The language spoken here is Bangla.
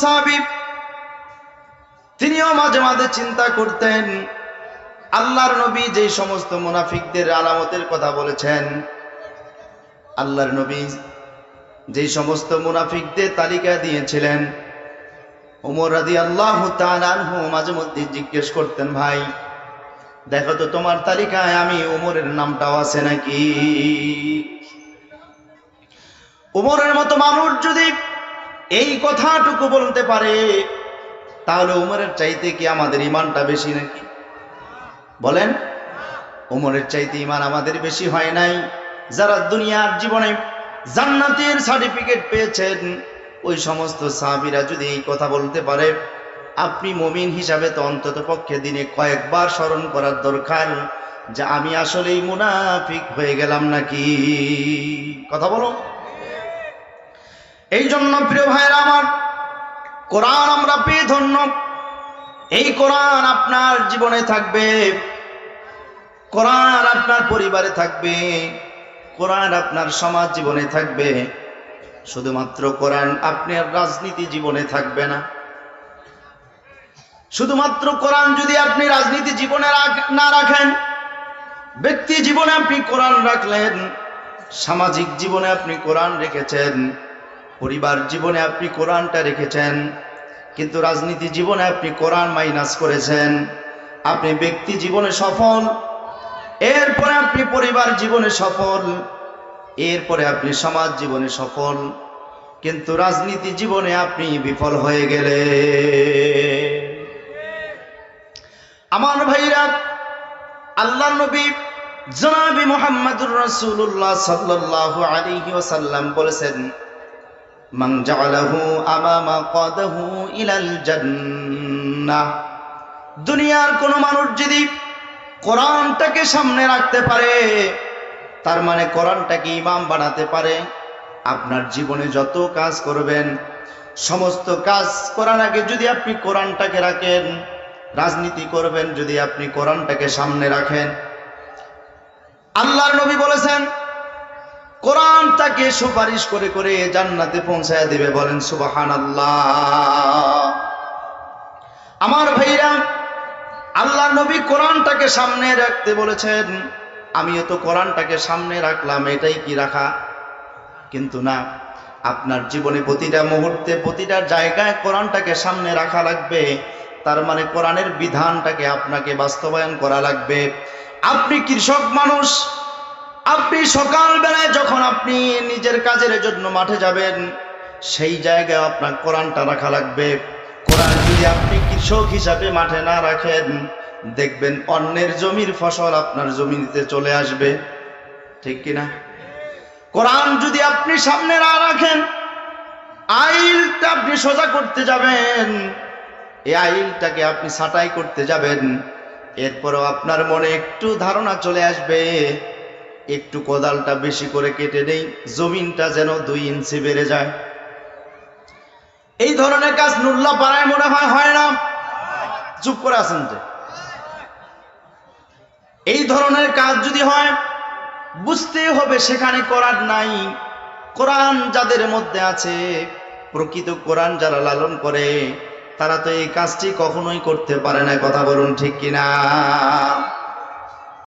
সাহাবী তিনিও মাঝে মাঝে চিন্তা করতেন, আল্লাহর নবী যে সমস্ত মুনাফিকদের আলামতের কথা বলেছেন, আল্লাহর নবী যে সমস্ত মুনাফিকদের তালিকা দিয়েছিলেন, ওমর রাদিয়াল্লাহু তাআলা আনহু মাঝে মধ্যে জিজ্ঞেস করতেন, ভাই দেখো তো তোমার তালিকায় আমি ওমরের নামটাও আছে নাকি। ওমরের মতো মানুষ যদি এই কথাটুকু বলতে পারে, তাহলে ওমরের চাইতে কি আমাদের ঈমানটা বেশি নাকি? বলেন, ওমরের চাইতে ঈমান আমাদের বেশি হয় নাই? যারা দুনিয়ার জীবনে জান্নাতের সার্টিফিকেট পেয়েছেন, ওই সমস্ত সাহাবীরা যদি এই কথা বলতে পারে, আপনি মুমিন হিসাবে তো অন্তত পক্ষে দিনে কয়েকবার স্মরণ করার দরকার যে আমি আসলেই মুনাফিক হয়ে গেলাম নাকি। কথা বলো। এই জন্য প্রিয় ভাইরা আমার, কোরআন আমরা পেয়ে ধন্য। এই কোরআন আপনার জীবনে থাকবে, কোরআন আপনার পরিবারে থাকবে, কোরআন আপনার সমাজ জীবনে থাকবে। শুধুমাত্র কোরআন আপনার রাজনীতি জীবনে থাকবে না। শুধুমাত্র কোরআন যদি আপনি রাজনীতি জীবনে না রাখেন, ব্যক্তি জীবনে আপনি কোরআন রাখলেন, সামাজিক জীবনে আপনি কোরআন রেখেছেন, পরিবার জীবনে আপনি কোরআনটা রেখেছেন, কিন্তু রাজনীতি জীবনে আপনি কোরআন মাইনাস করেছেন, আপনি ব্যক্তি জীবনে সফল, এরপরে আপনি পরিবার জীবনে সফল, এরপরে আপনি সমাজ জীবনে সফল, কিন্তু রাজনীতি জীবনে আপনি বিফল হয়ে গেলে। আমার ভাইরা, আল্লাহর নবী জনাবে মুহাম্মদুর রাসূলুল্লাহ সাল্লাল্লাহু আলাইহি ওয়াসাল্লাম বলেছেন, মান জাআলাহু আমামা কাদাহু ইলাল জান্নাহ। দুনিয়ার কোন মানুষ যদি কোরআনটাকে সামনে রাখতে পারে, তার মানে কোরআনটাকে ইমাম বানাতে পারে, আপনার জীবনে যত কাজ করবেন, সমস্ত কাজ করার আগে যদি আপনি কোরআনটাকে রাখেন, রাজনীতি করবেন যদি আপনি কোরআনটাকে সামনে রাখেন, আল্লাহর নবী বলেছেন কোরআন তাকে সুপারিশ করে করে জান্নাতে পৌঁছায় দিবে। বলেন সুবহানাল্লাহ। আমার ভাইরা, আল্লাহর নবী কোরআনটাকে সামনে রাখতে বলেছেন, আমিও তো কোরআনটাকে সামনে রাখলাম, এটাই কি রাখা? কিন্তু না, আপনার জীবনে প্রতিটা মুহূর্তে প্রতিটা জায়গায় কোরআনটাকে সামনে রাখা লাগবে। তার মানে কোরআনের বিধানটাকে আপনাকে বাস্তবায়ন করা লাগবে। আপনি কৃষক মানুষ, আপনি সকাল বেলায় যখন আপনি নিজের কাজের জন্য মাঠে যাবেন, সেই জায়গায় আপনার কোরআনটা রাখা লাগবে। কোরআন যদি আপনি কৃষক হিসাবে মাঠে না রাখেন, দেখবেন অন্যের জমির ফসল আপনার জমিতে চলে আসবে, ঠিক কিনা? কোরআন যদি আপনি সামনে না রাখেন, আইলটা আপনি সোজা করতে যাবেন, এই আইলটাকে আপনি ছাঁটাই করতে যাবেন, এরপরও আপনার মনে একটু ধারণা চলে আসবে, একটু কোদালটা বেশি করে কেটে নেই, জমিনটা যেন 2 ইঞ্চি বেড়ে যায়। এই ধরনের কাজ নুল্লা পাড়ায় মনে হয় না? চুপ করে আছেন যে। এই ধরনের কাজ যদি হয়, বুঝতে হবে সেখানে কোরআন নাই। কোরআন যাদের মধ্যে আছে, প্রকৃত কোরআন যারা লালন করে, তারা তো এই কাজটি কখনোই করতে পারে না। কথা বলুন ঠিক কিনা?